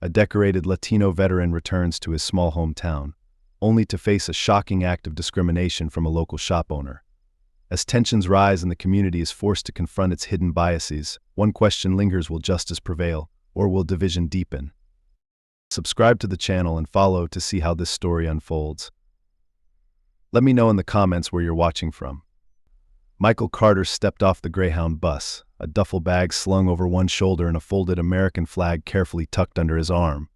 A decorated Latino veteran returns to his small hometown, only to face a shocking act of discrimination from a local shop owner. As tensions rise and the community is forced to confront its hidden biases, one question lingers: will justice prevail, or will division deepen? Subscribe to the channel and follow to see how this story unfolds. Let me know in the comments where you're watching from. Michael Carter stepped off the Greyhound bus, a duffel bag slung over one shoulder and a folded American flag carefully tucked under his arm.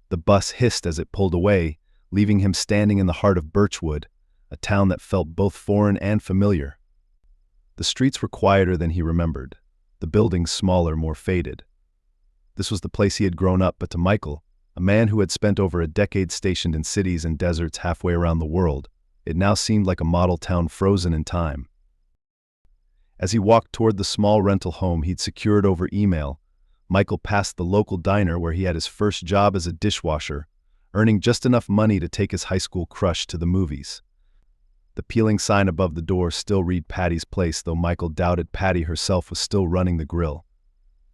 The bus hissed as it pulled away, leaving him standing in the heart of Birchwood, a town that felt both foreign and familiar. The streets were quieter than he remembered, the buildings smaller, more faded. This was the place he had grown up, but to Michael, a man who had spent over a decade stationed in cities and deserts halfway around the world, it now seemed like a model town frozen in time. As he walked toward the small rental home he'd secured over email, Michael passed the local diner where he had his first job as a dishwasher, earning just enough money to take his high school crush to the movies. The peeling sign above the door still read Patty's Place, though Michael doubted Patty herself was still running the grill.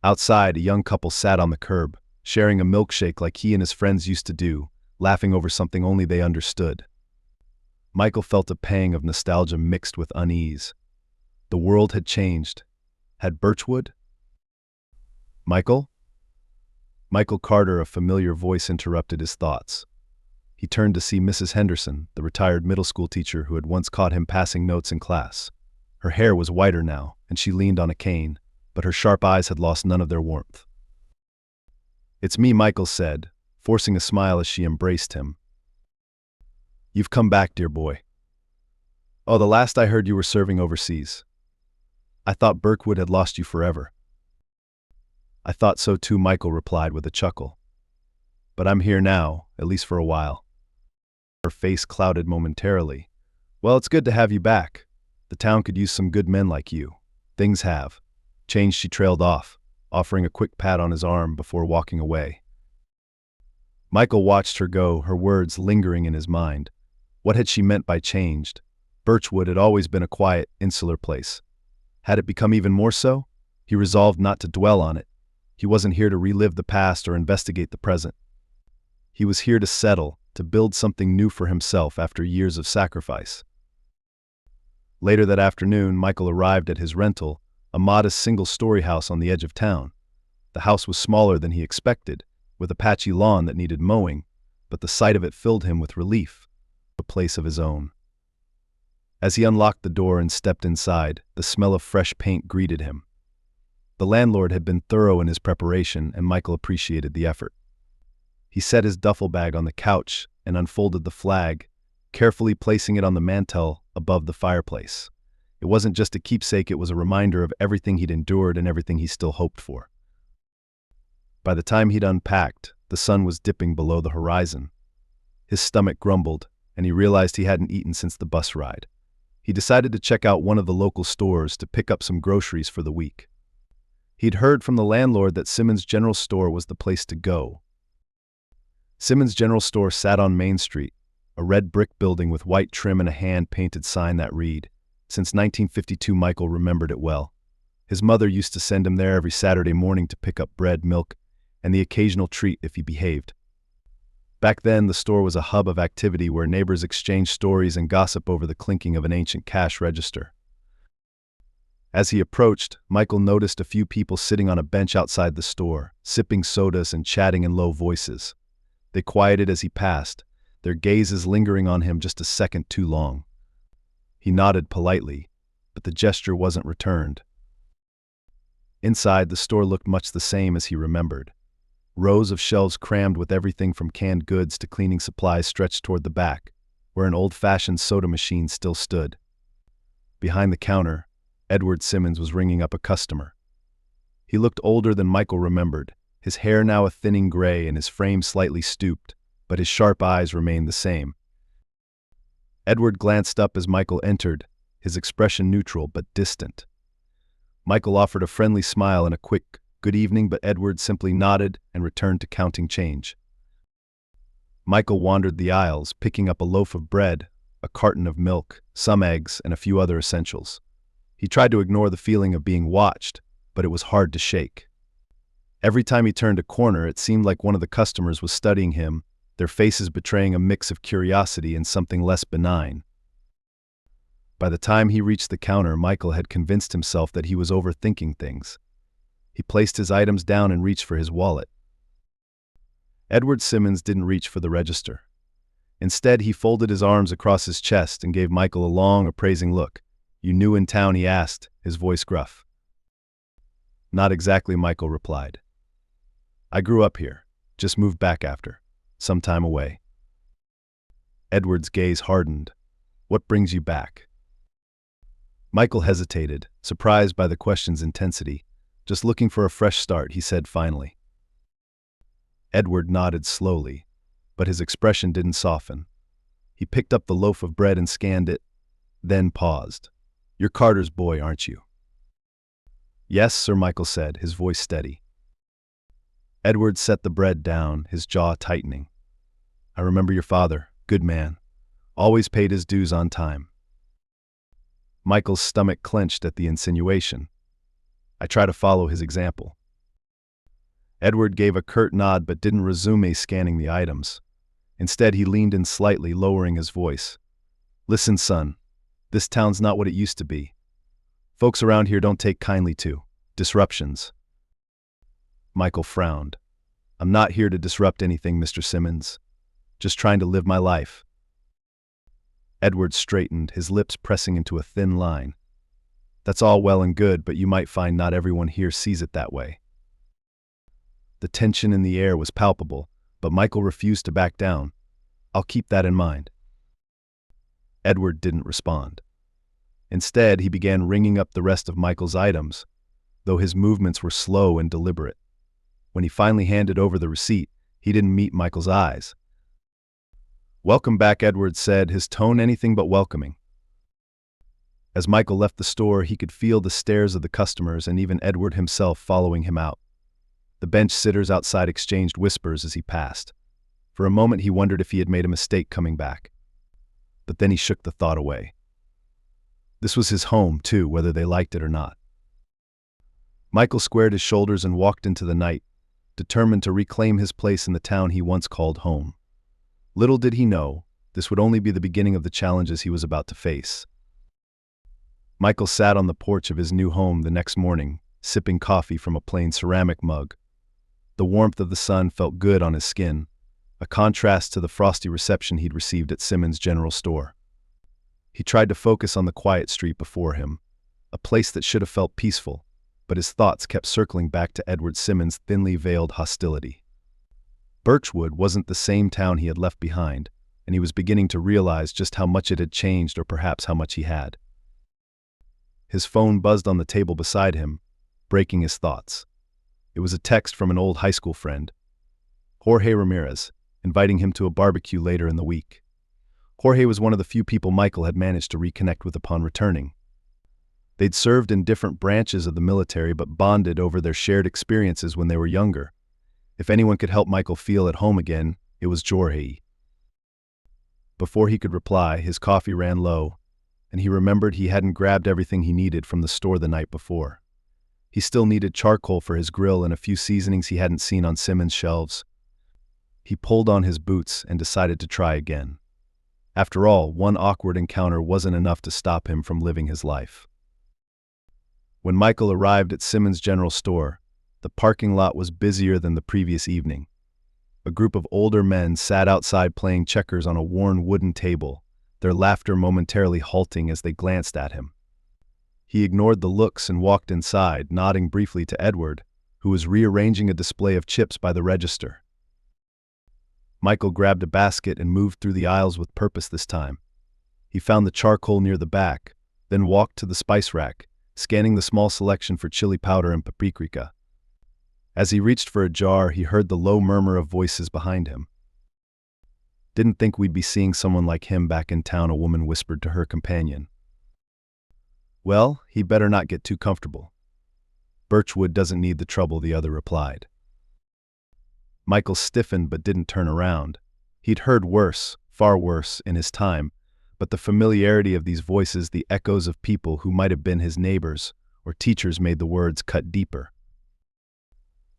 Outside, a young couple sat on the curb, sharing a milkshake like he and his friends used to do, laughing over something only they understood. Michael felt a pang of nostalgia mixed with unease. The world had changed. Had Birchwood? Michael? Michael Carter, a familiar voice, interrupted his thoughts. He turned to see Mrs. Henderson, the retired middle school teacher who had once caught him passing notes in class. Her hair was whiter now, and she leaned on a cane, but her sharp eyes had lost none of their warmth. "It's me," Michael said, forcing a smile as she embraced him. "You've come back, dear boy. Oh, the last I heard you were serving overseas. I thought Birchwood had lost you forever." "I thought so too," Michael replied with a chuckle. "But I'm here now, at least for a while." Her face clouded momentarily. "Well, it's good to have you back. The town could use some good men like you. Things have changed." She trailed off, offering a quick pat on his arm before walking away. Michael watched her go, her words lingering in his mind. What had she meant by changed? Birchwood had always been a quiet, insular place. Had it become even more so? He resolved not to dwell on it. He wasn't here to relive the past or investigate the present. He was here to settle, to build something new for himself after years of sacrifice. Later that afternoon, Michael arrived at his rental, a modest single-story house on the edge of town. The house was smaller than he expected, with a patchy lawn that needed mowing, but the sight of it filled him with relief, a place of his own. As he unlocked the door and stepped inside, the smell of fresh paint greeted him. The landlord had been thorough in his preparation, and Michael appreciated the effort. He set his duffel bag on the couch and unfolded the flag, carefully placing it on the mantel above the fireplace. It wasn't just a keepsake, it was a reminder of everything he'd endured and everything he still hoped for. By the time he'd unpacked, the sun was dipping below the horizon. His stomach grumbled, and he realized he hadn't eaten since the bus ride. He decided to check out one of the local stores to pick up some groceries for the week. He'd heard from the landlord that Simmons General Store was the place to go. Simmons General Store sat on Main Street, a red brick building with white trim and a hand-painted sign that read, "Since 1952, Michael remembered it well. His mother used to send him there every Saturday morning to pick up bread, milk, and the occasional treat if he behaved." Back then, the store was a hub of activity where neighbors exchanged stories and gossip over the clinking of an ancient cash register. As he approached, Michael noticed a few people sitting on a bench outside the store, sipping sodas and chatting in low voices. They quieted as he passed, their gazes lingering on him just a second too long. He nodded politely, but the gesture wasn't returned. Inside, the store looked much the same as he remembered. Rows of shelves crammed with everything from canned goods to cleaning supplies stretched toward the back, where an old-fashioned soda machine still stood. Behind the counter, Edward Simmons was ringing up a customer. He looked older than Michael remembered, his hair now a thinning gray and his frame slightly stooped, but his sharp eyes remained the same. Edward glanced up as Michael entered, his expression neutral but distant. Michael offered a friendly smile and a quick, "Good evening," but Edward simply nodded and returned to counting change. Michael wandered the aisles, picking up a loaf of bread, a carton of milk, some eggs, and a few other essentials. He tried to ignore the feeling of being watched, but it was hard to shake. Every time he turned a corner, it seemed like one of the customers was studying him, their faces betraying a mix of curiosity and something less benign. By the time he reached the counter, Michael had convinced himself that he was overthinking things. He placed his items down and reached for his wallet. Edward Simmons didn't reach for the register. Instead, he folded his arms across his chest and gave Michael a long, appraising look. "You new in town?" he asked, his voice gruff. "Not exactly," Michael replied. "I grew up here, just moved back after some time away." Edward's gaze hardened. "What brings you back?" Michael hesitated, surprised by the question's intensity. "Just looking for a fresh start," he said finally. Edward nodded slowly, but his expression didn't soften. He picked up the loaf of bread and scanned it, then paused. "You're Carter's boy, aren't you?" "Yes, sir," Michael said, his voice steady. Edward set the bread down, his jaw tightening. "I remember your father, good man. Always paid his dues on time." Michael's stomach clenched at the insinuation. "I try to follow his example." Edward gave a curt nod but didn't resume scanning the items. Instead, he leaned in slightly, lowering his voice. "Listen, son, this town's not what it used to be. Folks around here don't take kindly to disruptions." Michael frowned. "I'm not here to disrupt anything, Mr. Simmons. Just trying to live my life." Edward straightened, his lips pressing into a thin line. "That's all well and good, but you might find not everyone here sees it that way." The tension in the air was palpable, but Michael refused to back down. "I'll keep that in mind." Edward didn't respond. Instead, he began ringing up the rest of Michael's items, though his movements were slow and deliberate. When he finally handed over the receipt, he didn't meet Michael's eyes. "Welcome back," Edward said, his tone anything but welcoming. As Michael left the store, he could feel the stares of the customers and even Edward himself following him out. The bench sitters outside exchanged whispers as he passed. For a moment he wondered if he had made a mistake coming back. But then he shook the thought away. This was his home, too, whether they liked it or not. Michael squared his shoulders and walked into the night, determined to reclaim his place in the town he once called home. Little did he know, this would only be the beginning of the challenges he was about to face. Michael sat on the porch of his new home the next morning, sipping coffee from a plain ceramic mug. The warmth of the sun felt good on his skin, a contrast to the frosty reception he'd received at Simmons' General Store. He tried to focus on the quiet street before him, a place that should have felt peaceful, but his thoughts kept circling back to Edward Simmons' thinly veiled hostility. Birchwood wasn't the same town he had left behind, and he was beginning to realize just how much it had changed, or perhaps how much he had. His phone buzzed on the table beside him, breaking his thoughts. It was a text from an old high school friend, Jorge Ramirez, inviting him to a barbecue later in the week. Jorge was one of the few people Michael had managed to reconnect with upon returning. They'd served in different branches of the military but bonded over their shared experiences when they were younger. If anyone could help Michael feel at home again, it was Jorge. Before he could reply, his coffee ran low, and he remembered he hadn't grabbed everything he needed from the store the night before. He still needed charcoal for his grill and a few seasonings he hadn't seen on Simmons' shelves. He pulled on his boots and decided to try again. After all, one awkward encounter wasn't enough to stop him from living his life. When Michael arrived at Simmons' General Store, the parking lot was busier than the previous evening. A group of older men sat outside playing checkers on a worn wooden table, their laughter momentarily halting as they glanced at him. He ignored the looks and walked inside, nodding briefly to Edward, who was rearranging a display of chips by the register. Michael grabbed a basket and moved through the aisles with purpose this time. He found the charcoal near the back, then walked to the spice rack, scanning the small selection for chili powder and paprika. As he reached for a jar, he heard the low murmur of voices behind him. "Didn't think we'd be seeing someone like him back in town," a woman whispered to her companion. "Well, he better not get too comfortable. Birchwood doesn't need the trouble," the other replied. Michael stiffened but didn't turn around. He'd heard worse, far worse, in his time, but the familiarity of these voices, the echoes of people who might have been his neighbors or teachers, made the words cut deeper.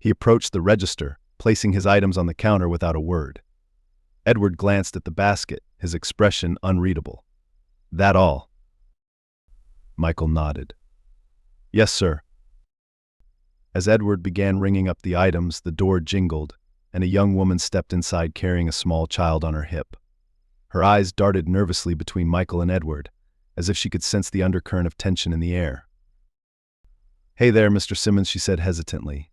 He approached the register, placing his items on the counter without a word. Edward glanced at the basket, his expression unreadable. "That all?" Michael nodded. "Yes, sir." As Edward began ringing up the items, the door jingled, and a young woman stepped inside carrying a small child on her hip. Her eyes darted nervously between Michael and Edward, as if she could sense the undercurrent of tension in the air. "Hey there, Mr. Simmons," she said hesitantly.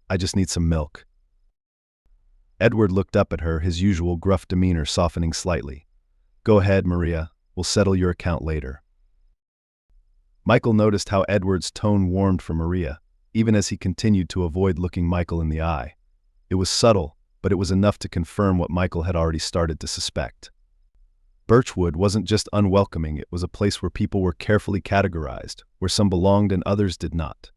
"I just need some milk." Edward looked up at her, his usual gruff demeanor softening slightly. "Go ahead, Maria. We'll settle your account later." Michael noticed how Edward's tone warmed for Maria, even as he continued to avoid looking Michael in the eye. It was subtle, but it was enough to confirm what Michael had already started to suspect. Birchwood wasn't just unwelcoming, it was a place where people were carefully categorized, where some belonged and others did not.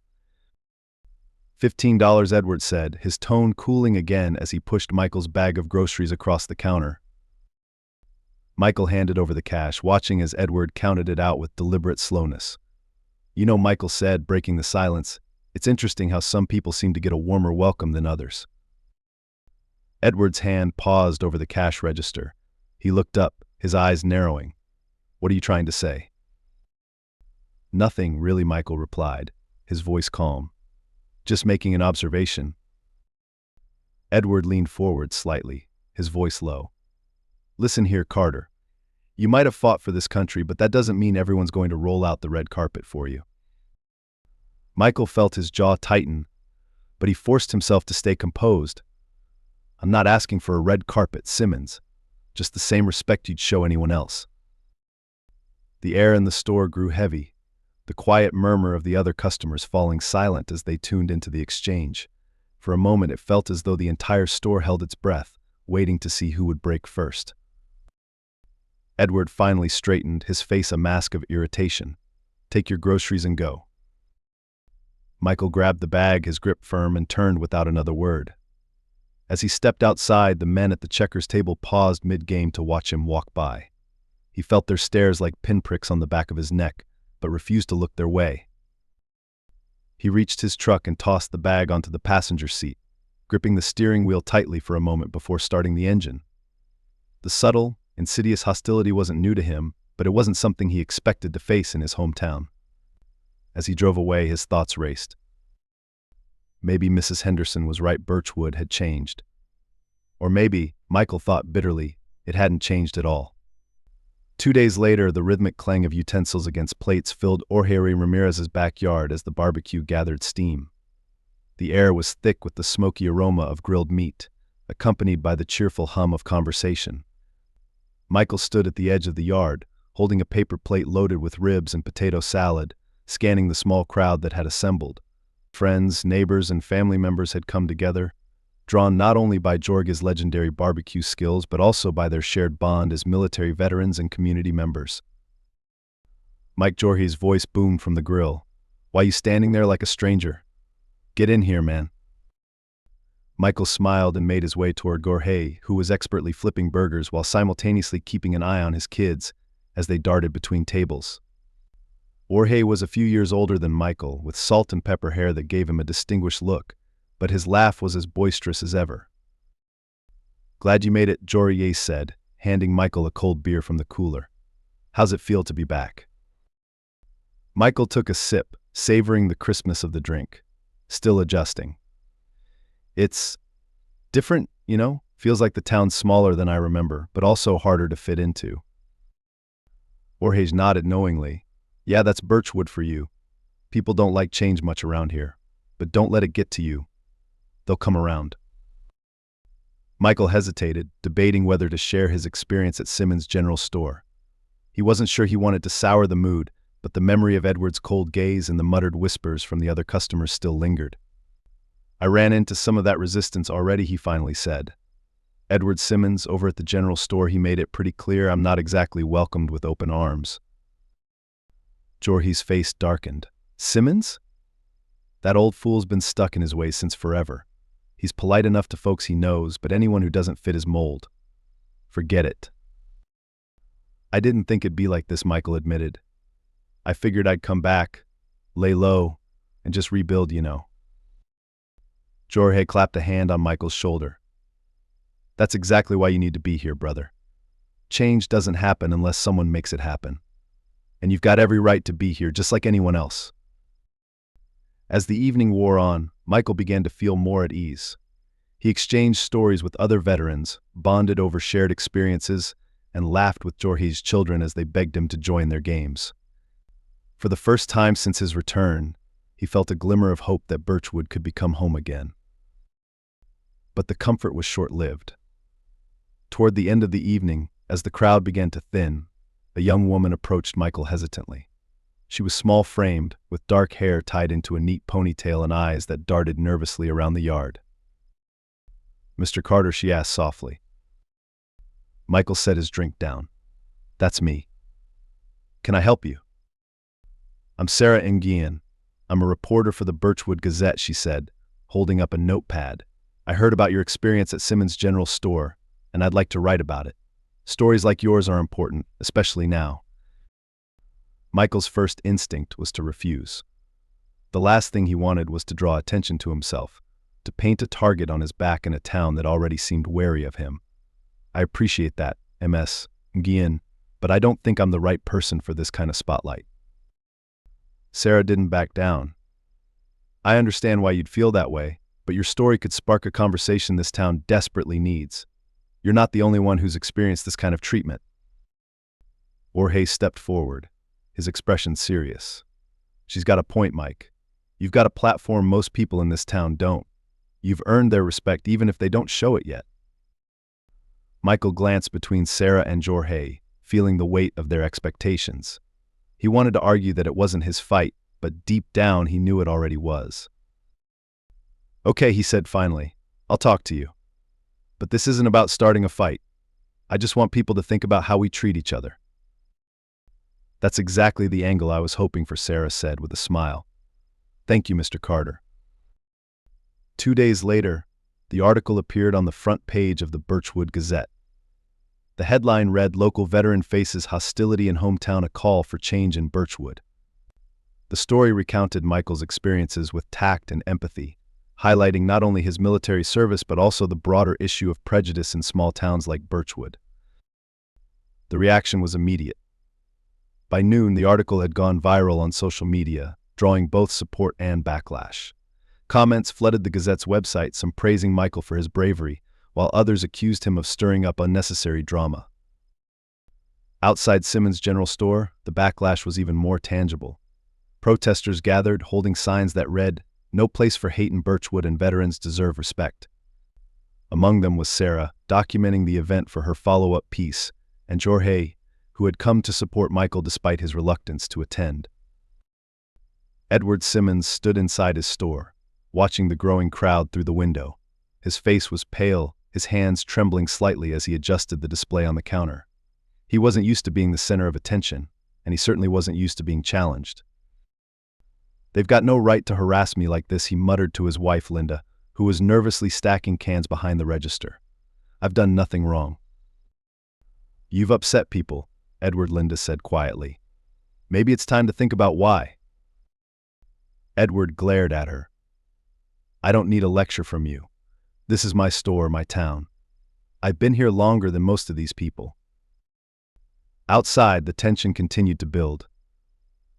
$15, Edward said, his tone cooling again as he pushed Michael's bag of groceries across the counter. Michael handed over the cash, watching as Edward counted it out with deliberate slowness. "You know," Michael said, breaking the silence, "it's interesting how some people seem to get a warmer welcome than others." Edward's hand paused over the cash register. He looked up, his eyes narrowing. "What are you trying to say?" "Nothing, really," Michael replied, his voice calm. "Just making an observation." Edward leaned forward slightly, his voice low. "Listen here, Carter. You might have fought for this country, but that doesn't mean everyone's going to roll out the red carpet for you." Michael felt his jaw tighten, but he forced himself to stay composed. "I'm not asking for a red carpet, Simmons. Just the same respect you'd show anyone else." The air in the store grew heavy, the quiet murmur of the other customers falling silent as they tuned into the exchange. For a moment it felt as though the entire store held its breath, waiting to see who would break first. Edward finally straightened, his face a mask of irritation. "Take your groceries and go." Michael grabbed the bag, his grip firm, and turned without another word. As he stepped outside, the men at the checkers table paused mid-game to watch him walk by. He felt their stares like pinpricks on the back of his neck, but refused to look their way. He reached his truck and tossed the bag onto the passenger seat, gripping the steering wheel tightly for a moment before starting the engine. The subtle, insidious hostility wasn't new to him, but it wasn't something he expected to face in his hometown. As he drove away, his thoughts raced. Maybe Mrs. Henderson was right, Birchwood had changed. Or maybe, Michael thought bitterly, it hadn't changed at all. 2 days later, the rhythmic clang of utensils against plates filled Jorge Ramirez's backyard as the barbecue gathered steam. The air was thick with the smoky aroma of grilled meat, accompanied by the cheerful hum of conversation. Michael stood at the edge of the yard, holding a paper plate loaded with ribs and potato salad, scanning the small crowd that had assembled. Friends, neighbors, and family members had come together, drawn not only by Jorge's legendary barbecue skills but also by their shared bond as military veterans and community members. Mike Jorge's voice boomed from the grill. "Why you standing there like a stranger? Get in here, man." Michael smiled and made his way toward Jorge, who was expertly flipping burgers while simultaneously keeping an eye on his kids as they darted between tables. Jorge was a few years older than Michael, with salt and pepper hair that gave him a distinguished look, but his laugh was as boisterous as ever. "Glad you made it," Jorge said, handing Michael a cold beer from the cooler. "How's it feel to be back?" Michael took a sip, savoring the crispness of the drink, still adjusting. "It's different, you know? Feels like the town's smaller than I remember, but also harder to fit into." Jorge nodded knowingly. "Yeah, that's Birchwood for you. People don't like change much around here, but don't let it get to you. They'll come around." Michael hesitated, debating whether to share his experience at Simmons' General Store. He wasn't sure he wanted to sour the mood, but the memory of Edward's cold gaze and the muttered whispers from the other customers still lingered. "I ran into some of that resistance already," he finally said. "Edward Simmons, over at the General Store, he made it pretty clear I'm not exactly welcomed with open arms." Jorge's face darkened. "Simmons? That old fool's been stuck in his ways since forever. He's polite enough to folks he knows, but anyone who doesn't fit his mold, forget it." "I didn't think it'd be like this," Michael admitted. "I figured I'd come back, lay low, and just rebuild, you know." Jorge clapped a hand on Michael's shoulder. That's exactly why you need to be here, brother. Change doesn't happen unless someone makes it happen. And you've got every right to be here, just like anyone else. As the evening wore on, Michael began to feel more at ease. He exchanged stories with other veterans, bonded over shared experiences, and laughed with Jorge's children as they begged him to join their games. For the first time since his return, he felt a glimmer of hope that Birchwood could become home again. But the comfort was short-lived. Toward the end of the evening, as the crowd began to thin, a young woman approached Michael hesitantly. She was small-framed, with dark hair tied into a neat ponytail and eyes that darted nervously around the yard. "Mr. Carter," she asked softly. Michael set his drink down. "That's me. Can I help you?" "I'm Sarah Nguyen. I'm a reporter for the Birchwood Gazette," she said, holding up a notepad. "I heard about your experience at Simmons General Store, and I'd like to write about it. Stories like yours are important, especially now." Michael's first instinct was to refuse. The last thing he wanted was to draw attention to himself, to paint a target on his back in a town that already seemed wary of him. "I appreciate that, Ms. Nguyen, but I don't think I'm the right person for this kind of spotlight." Sarah didn't back down. "I understand why you'd feel that way, but your story could spark a conversation this town desperately needs. You're not the only one who's experienced this kind of treatment." Jorge stepped forward, his expression serious. "She's got a point, Mike. You've got a platform most people in this town don't. You've earned their respect even if they don't show it yet." Michael glanced between Sarah and Jorge, feeling the weight of their expectations. He wanted to argue that it wasn't his fight, but deep down he knew it already was. "Okay," he said finally, "I'll talk to you. But this isn't about starting a fight. I just want people to think about how we treat each other." "That's exactly the angle I was hoping for," Sarah said with a smile. "Thank you, Mr. Carter." 2 days later, the article appeared on the front page of the Birchwood Gazette. The headline read, "Local Veteran Faces Hostility in Hometown, a Call for Change in Birchwood." The story recounted Michael's experiences with tact and empathy, highlighting not only his military service but also the broader issue of prejudice in small towns like Birchwood. The reaction was immediate. By noon, the article had gone viral on social media, drawing both support and backlash. Comments flooded the Gazette's website, some praising Michael for his bravery, while others accused him of stirring up unnecessary drama. Outside Simmons General Store, the backlash was even more tangible. Protesters gathered, holding signs that read, "No place for hate in Birchwood and veterans deserve respect." Among them was Sarah, documenting the event for her follow-up piece, and Jorge, who had come to support Michael despite his reluctance to attend. Edward Simmons stood inside his store, watching the growing crowd through the window. His face was pale, his hands trembling slightly as he adjusted the display on the counter. He wasn't used to being the center of attention, and he certainly wasn't used to being challenged. "They've got no right to harass me like this," he muttered to his wife Linda, who was nervously stacking cans behind the register. "I've done nothing wrong." "You've upset people," Edward, Linda said quietly. "Maybe it's time to think about why." Edward glared at her. "I don't need a lecture from you. This is my store, my town. I've been here longer than most of these people." Outside, the tension continued to build.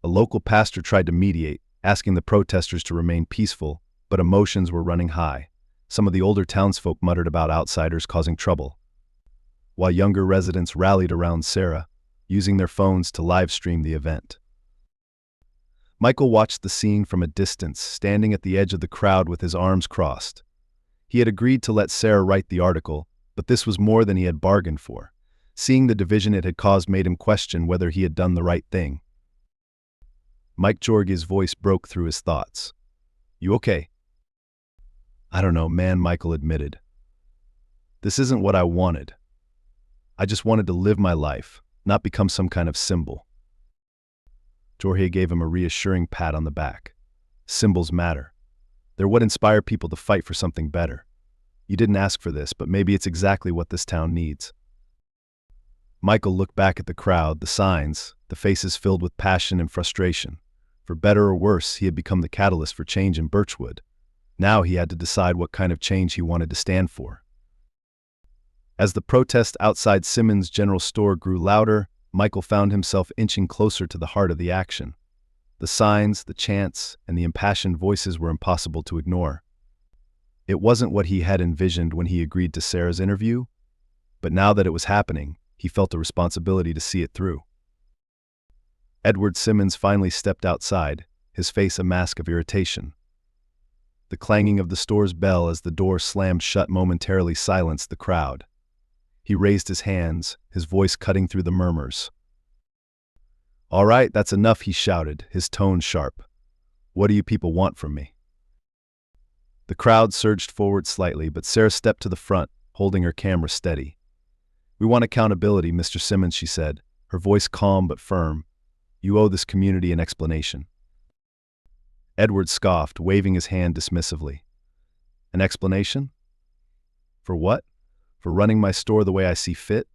A local pastor tried to mediate, asking the protesters to remain peaceful, but emotions were running high. Some of the older townsfolk muttered about outsiders causing trouble, while younger residents rallied around Sarah, using their phones to live-stream the event. Michael watched the scene from a distance, standing at the edge of the crowd with his arms crossed. He had agreed to let Sarah write the article, but this was more than he had bargained for. Seeing the division it had caused made him question whether he had done the right thing. Mike Jorge's voice broke through his thoughts. "You okay?" "I don't know, man," Michael admitted. "This isn't what I wanted. I just wanted to live my life, not become some kind of symbol." Jorge gave him a reassuring pat on the back. "Symbols matter. They're what inspire people to fight for something better. You didn't ask for this, but maybe it's exactly what this town needs." Michael looked back at the crowd, the signs, the faces filled with passion and frustration. For better or worse, he had become the catalyst for change in Birchwood. Now he had to decide what kind of change he wanted to stand for. As the protest outside Simmons' general store grew louder, Michael found himself inching closer to the heart of the action. The signs, the chants, and the impassioned voices were impossible to ignore. It wasn't what he had envisioned when he agreed to Sarah's interview, but now that it was happening, he felt a responsibility to see it through. Edward Simmons finally stepped outside, his face a mask of irritation. The clanging of the store's bell as the door slammed shut momentarily silenced the crowd. He raised his hands, his voice cutting through the murmurs. "All right, that's enough," he shouted, his tone sharp. "What do you people want from me?" The crowd surged forward slightly, but Sarah stepped to the front, holding her camera steady. "We want accountability, Mr. Simmons," she said, her voice calm but firm. "You owe this community an explanation." Edward scoffed, waving his hand dismissively. "An explanation? For what? For running my store the way I see fit?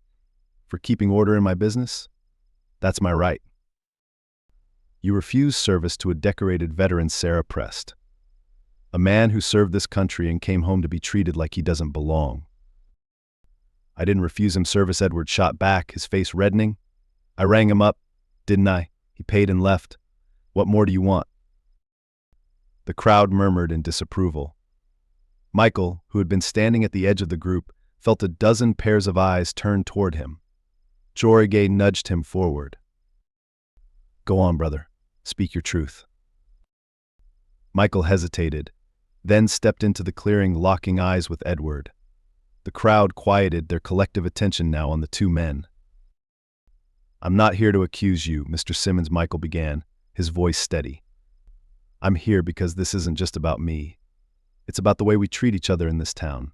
For keeping order in my business? That's my right." "You refuse service to a decorated veteran," Sarah pressed. "A man who served this country and came home to be treated like he doesn't belong." "I didn't refuse him service," Edward shot back, his face reddening. "I rang him up, didn't I? He paid and left. What more do you want?" The crowd murmured in disapproval. Michael, who had been standing at the edge of the group, felt a dozen pairs of eyes turned toward him. Jorge nudged him forward. "Go on, brother. Speak your truth." Michael hesitated, then stepped into the clearing, locking eyes with Edward. The crowd quieted, their collective attention now on the two men. "I'm not here to accuse you, Mr. Simmons," Michael began, his voice steady. "I'm here because this isn't just about me. It's about the way we treat each other in this town.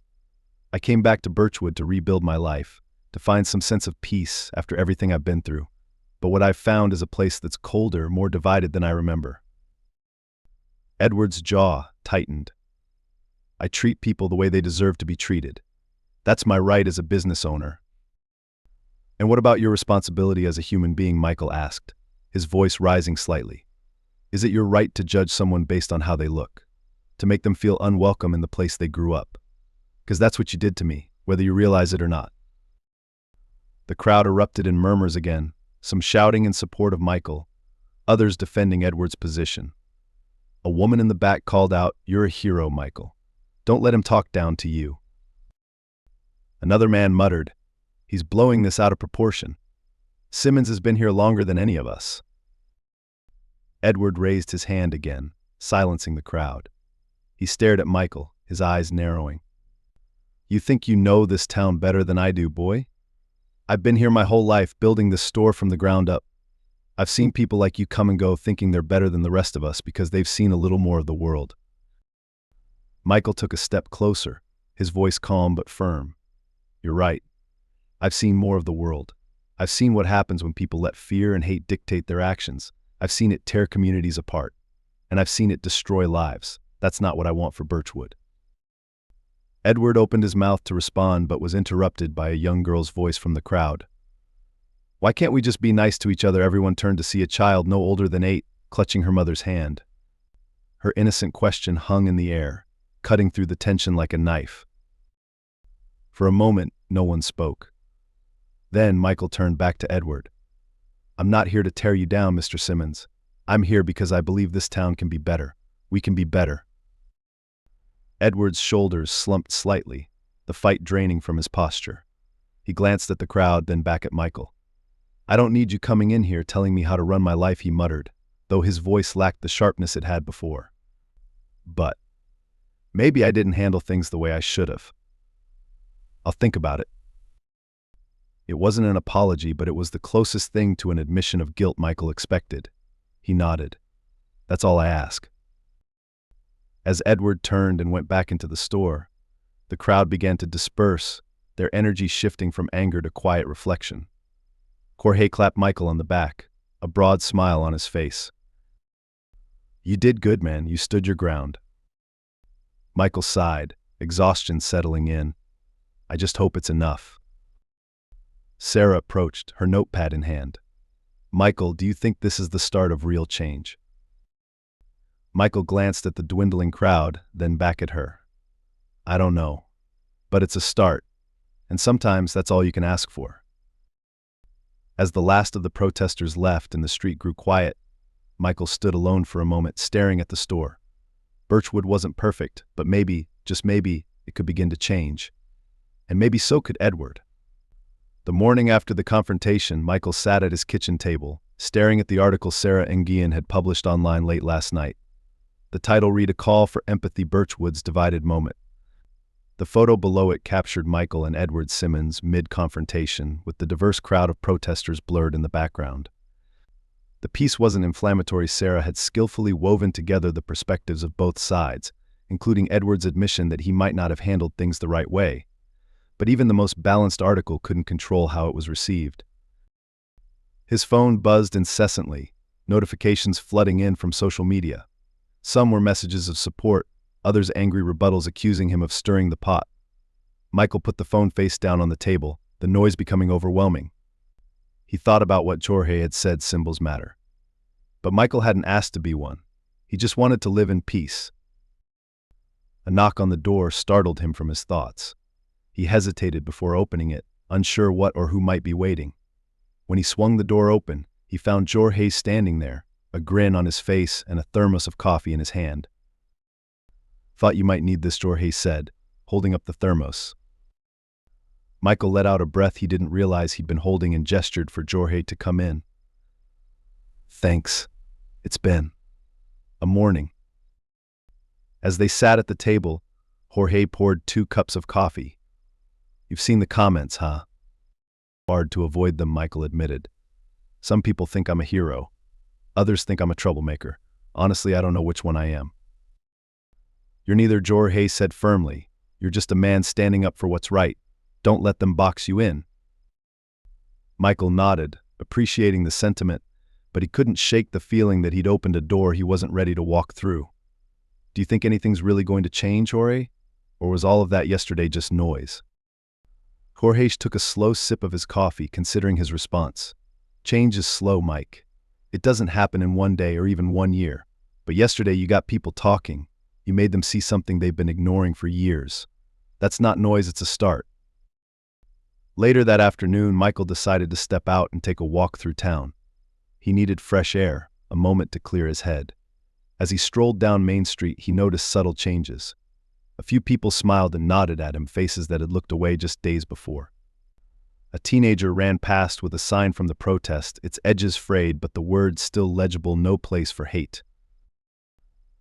I came back to Birchwood to rebuild my life, to find some sense of peace after everything I've been through. But what I've found is a place that's colder, more divided than I remember." Edward's jaw tightened. "I treat people the way they deserve to be treated. That's my right as a business owner." "And what about your responsibility as a human being?" Michael asked, his voice rising slightly. "Is it your right to judge someone based on how they look? To make them feel unwelcome in the place they grew up? Because that's what you did to me, whether you realize it or not." The crowd erupted in murmurs again, some shouting in support of Michael, others defending Edward's position. A woman in the back called out, "You're a hero, Michael. Don't let him talk down to you." Another man muttered, "He's blowing this out of proportion. Simmons has been here longer than any of us." Edward raised his hand again, silencing the crowd. He stared at Michael, his eyes narrowing. "You think you know this town better than I do, boy? I've been here my whole life, building this store from the ground up. I've seen people like you come and go thinking they're better than the rest of us because they've seen a little more of the world." Michael took a step closer, his voice calm but firm. "You're right. I've seen more of the world. I've seen what happens when people let fear and hate dictate their actions. I've seen it tear communities apart. And I've seen it destroy lives. That's not what I want for Birchwood." Edward opened his mouth to respond but was interrupted by a young girl's voice from the crowd. "Why can't we just be nice to each other?" Everyone turned to see a child no older than 8, clutching her mother's hand. Her innocent question hung in the air, cutting through the tension like a knife. For a moment, no one spoke. Then Michael turned back to Edward. "I'm not here to tear you down, Mr. Simmons. I'm here because I believe this town can be better. We can be better." Edward's shoulders slumped slightly, the fight draining from his posture. He glanced at the crowd, then back at Michael. "I don't need you coming in here telling me how to run my life," he muttered, though his voice lacked the sharpness it had before. "But maybe I didn't handle things the way I should have. I'll think about it." It wasn't an apology, but it was the closest thing to an admission of guilt Michael expected. He nodded. "That's all I ask." As Edward turned and went back into the store, the crowd began to disperse, their energy shifting from anger to quiet reflection. Jorge clapped Michael on the back, a broad smile on his face. "You did good, man. You stood your ground." Michael sighed, exhaustion settling in. "I just hope it's enough." Sarah approached, her notepad in hand. "Michael, do you think this is the start of real change?" Michael glanced at the dwindling crowd, then back at her. I don't know. But it's a start, and sometimes that's all you can ask for. As the last of the protesters left and the street grew quiet, Michael stood alone for a moment, staring at the store. Birchwood wasn't perfect, but maybe, just maybe, it could begin to change. And maybe so could Edward. The morning after the confrontation, Michael sat at his kitchen table, staring at the article Sarah and Guillen had published online late last night. The title read, "A Call for Empathy: Birchwood's Divided Moment." The photo below it captured Michael and Edward Simmons mid-confrontation, with the diverse crowd of protesters blurred in the background. The piece wasn't inflammatory. Sarah had skillfully woven together the perspectives of both sides, including Edward's admission that he might not have handled things the right way. But even the most balanced article couldn't control how it was received. His phone buzzed incessantly, notifications flooding in from social media. Some were messages of support, others angry rebuttals accusing him of stirring the pot. Michael put the phone face down on the table, the noise becoming overwhelming. He thought about what Jorge had said, symbols matter. But Michael hadn't asked to be one. He just wanted to live in peace. A knock on the door startled him from his thoughts. He hesitated before opening it, unsure what or who might be waiting. When he swung the door open, he found Jorge standing there, a grin on his face and a thermos of coffee in his hand. "Thought you might need this," Jorge said, holding up the thermos. Michael let out a breath he didn't realize he'd been holding and gestured for Jorge to come in. "Thanks. It's been a morning." As they sat at the table, Jorge poured 2 cups of coffee. "You've seen the comments, huh?" "Hard to avoid them," Michael admitted. "Some people think I'm a hero. Others think I'm a troublemaker. Honestly, I don't know which one I am." "You're neither," Jorge said firmly. "You're just a man standing up for what's right. Don't let them box you in." Michael nodded, appreciating the sentiment, but he couldn't shake the feeling that he'd opened a door he wasn't ready to walk through. "Do you think anything's really going to change, Jorge? Or was all of that yesterday just noise?" Jorge took a slow sip of his coffee, considering his response. "Change is slow, Mike. It doesn't happen in one day or even 1 year. But yesterday you got people talking. You made them see something they've been ignoring for years. That's not noise, it's a start." Later that afternoon, Michael decided to step out and take a walk through town. He needed fresh air, a moment to clear his head. As he strolled down Main Street, he noticed subtle changes. A few people smiled and nodded at him, faces that had looked away just days before. A teenager ran past with a sign from the protest, its edges frayed but the words still legible: "No place for hate."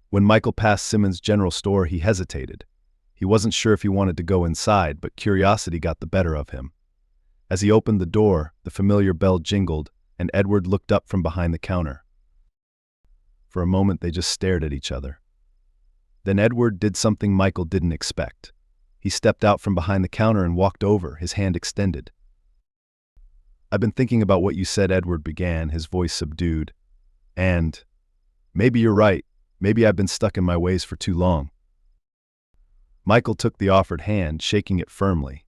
When Michael passed Simmons' general store, he hesitated. He wasn't sure if he wanted to go inside, but curiosity got the better of him. As he opened the door, the familiar bell jingled, and Edward looked up from behind the counter. For a moment, they just stared at each other. Then Edward did something Michael didn't expect. He stepped out from behind the counter and walked over, his hand extended. "I've been thinking about what you said," Edward began, his voice subdued. "And maybe you're right. Maybe I've been stuck in my ways for too long." Michael took the offered hand, shaking it firmly.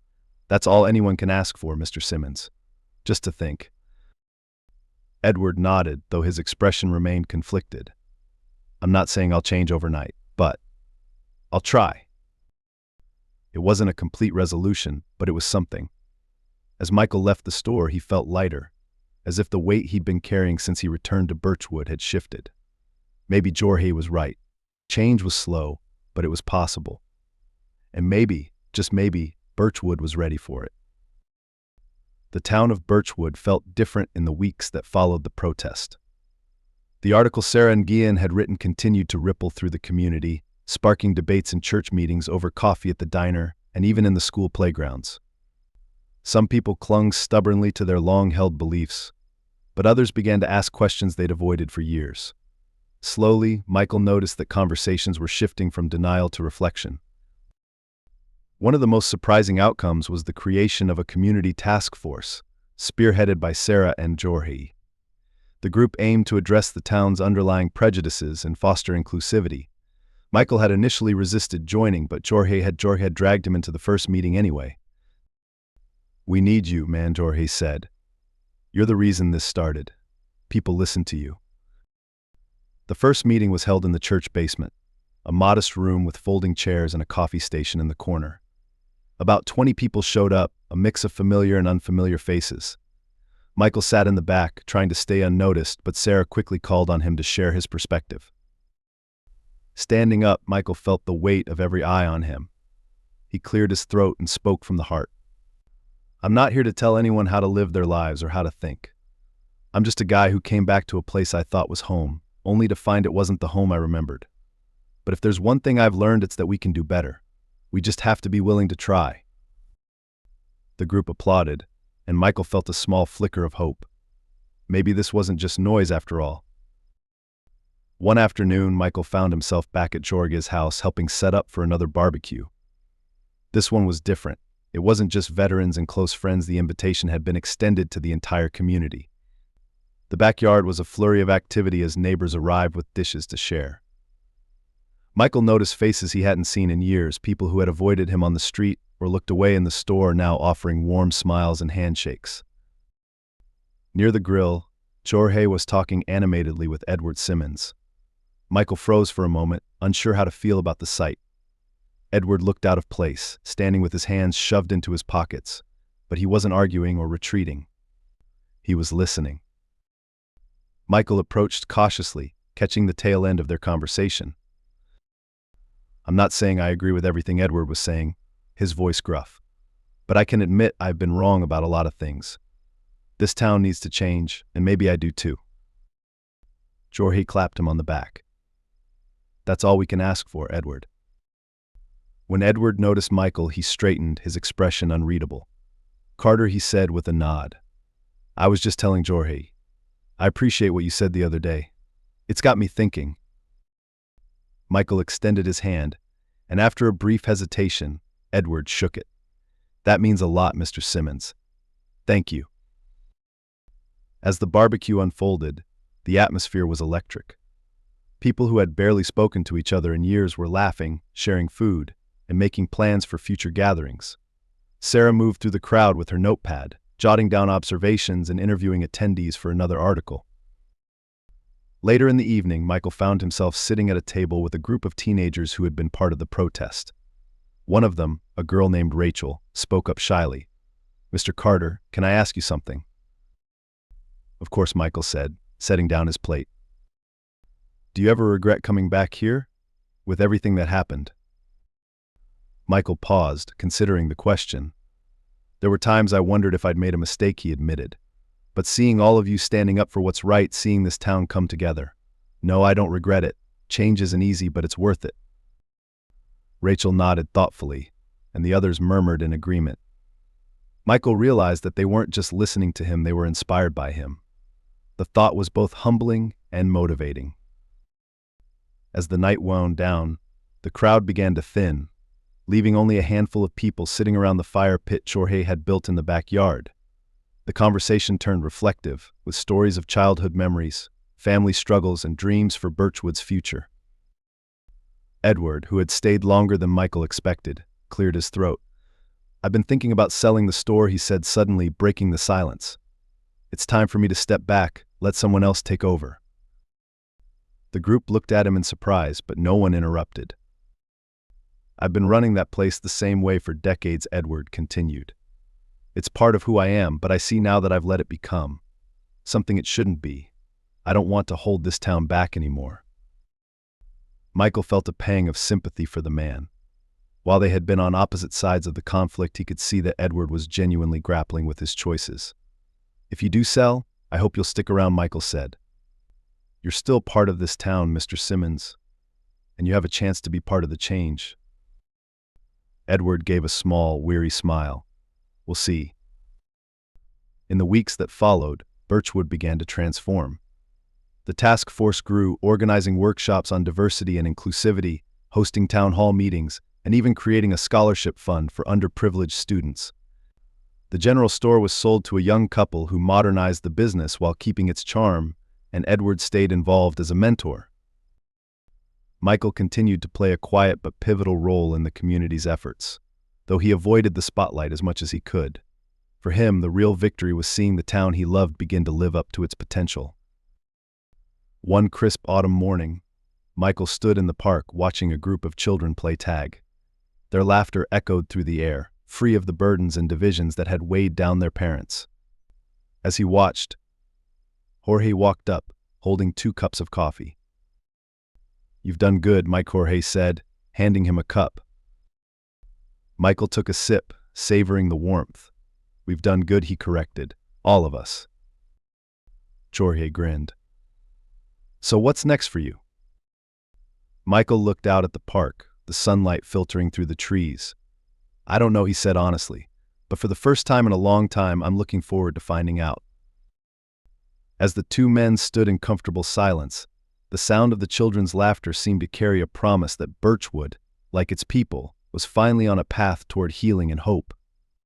"That's all anyone can ask for, Mr. Simmons. Just to think." Edward nodded, though his expression remained conflicted. "I'm not saying I'll change overnight, but I'll try." It wasn't a complete resolution, but it was something. As Michael left the store, he felt lighter, as if the weight he'd been carrying since he returned to Birchwood had shifted. Maybe Jorge was right. Change was slow, but it was possible. And maybe, just maybe, Birchwood was ready for it. The town of Birchwood felt different in the weeks that followed the protest. The article Sarah and Guillen had written continued to ripple through the community, sparking debates in church meetings, over coffee at the diner, and even in the school playgrounds. Some people clung stubbornly to their long-held beliefs, but others began to ask questions they'd avoided for years. Slowly, Michael noticed that conversations were shifting from denial to reflection. One of the most surprising outcomes was the creation of a community task force, spearheaded by Sarah and Jorge. The group aimed to address the town's underlying prejudices and foster inclusivity. Michael had initially resisted joining, but Jorge had dragged him into the first meeting anyway. "We need you, man," Jorge said. "You're the reason this started. People listen to you." The first meeting was held in the church basement, a modest room with folding chairs and a coffee station in the corner. About 20 people showed up, a mix of familiar and unfamiliar faces. Michael sat in the back, trying to stay unnoticed, but Sarah quickly called on him to share his perspective. Standing up, Michael felt the weight of every eye on him. He cleared his throat and spoke from the heart. "I'm not here to tell anyone how to live their lives or how to think. I'm just a guy who came back to a place I thought was home, only to find it wasn't the home I remembered. But if there's one thing I've learned, it's that we can do better. We just have to be willing to try." The group applauded, and Michael felt a small flicker of hope. Maybe this wasn't just noise after all. One afternoon, Michael found himself back at Jorge's house helping set up for another barbecue. This one was different. It wasn't just veterans and close friends, the invitation had been extended to the entire community. The backyard was a flurry of activity as neighbors arrived with dishes to share. Michael noticed faces he hadn't seen in years, people who had avoided him on the street or looked away in the store now offering warm smiles and handshakes. Near the grill, Jorge was talking animatedly with Edward Simmons. Michael froze for a moment, unsure how to feel about the sight. Edward looked out of place, standing with his hands shoved into his pockets, but he wasn't arguing or retreating. He was listening. Michael approached cautiously, catching the tail end of their conversation. "I'm not saying I agree with everything Edward was saying," his voice gruff, "but I can admit I've been wrong about a lot of things. This town needs to change, and maybe I do too." Jorge clapped him on the back. "That's all we can ask for, Edward." When Edward noticed Michael, he straightened, his expression unreadable. "Carter," he said with a nod. "I was just telling Jorge. I appreciate what you said the other day. It's got me thinking." Michael extended his hand, and after a brief hesitation, Edward shook it. "That means a lot, Mr. Simmons. Thank you." As the barbecue unfolded, the atmosphere was electric. People who had barely spoken to each other in years were laughing, sharing food, and making plans for future gatherings. Sarah moved through the crowd with her notepad, jotting down observations and interviewing attendees for another article. Later in the evening, Michael found himself sitting at a table with a group of teenagers who had been part of the protest. One of them, a girl named Rachel, spoke up shyly. "Mr. Carter, can I ask you something?" "Of course," Michael said, setting down his plate. "Do you ever regret coming back here, with everything that happened?" Michael paused, considering the question. "There were times I wondered if I'd made a mistake," he admitted. "But seeing all of you standing up for what's right, seeing this town come together. No, I don't regret it. Change isn't easy, but it's worth it." Rachel nodded thoughtfully, and the others murmured in agreement. Michael realized that they weren't just listening to him, they were inspired by him. The thought was both humbling and motivating. As the night wound down, the crowd began to thin, leaving only a handful of people sitting around the fire pit Jorge had built in the backyard. The conversation turned reflective, with stories of childhood memories, family struggles, and dreams for Birchwood's future. Edward, who had stayed longer than Michael expected, cleared his throat. "I've been thinking about selling the store," he said, suddenly breaking the silence. "It's time for me to step back, let someone else take over." The group looked at him in surprise, but no one interrupted. "I've been running that place the same way for decades," Edward continued. "It's part of who I am, but I see now that I've let it become something it shouldn't be. I don't want to hold this town back anymore." Michael felt a pang of sympathy for the man. While they had been on opposite sides of the conflict, he could see that Edward was genuinely grappling with his choices. "If you do sell, I hope you'll stick around," Michael said. "You're still part of this town, Mr. Simmons, and you have a chance to be part of the change." Edward gave a small, weary smile. "We'll see." In the weeks that followed, Birchwood began to transform. The task force grew, organizing workshops on diversity and inclusivity, hosting town hall meetings, and even creating a scholarship fund for underprivileged students. The general store was sold to a young couple who modernized the business while keeping its charm, and Edward stayed involved as a mentor. Michael continued to play a quiet but pivotal role in the community's efforts, though he avoided the spotlight as much as he could. For him, the real victory was seeing the town he loved begin to live up to its potential. One crisp autumn morning, Michael stood in the park watching a group of children play tag. Their laughter echoed through the air, free of the burdens and divisions that had weighed down their parents. As he watched, Jorge walked up, holding 2 cups of coffee. "You've done good," Jorge said, handing him a cup. Michael took a sip, savoring the warmth. "We've done good," he corrected. "All of us." Jorge grinned. "So what's next for you?" Michael looked out at the park, the sunlight filtering through the trees. "I don't know," he said honestly, "but for the first time in a long time, I'm looking forward to finding out." As the 2 men stood in comfortable silence, the sound of the children's laughter seemed to carry a promise that Birchwood, like its people, was finally on a path toward healing and hope.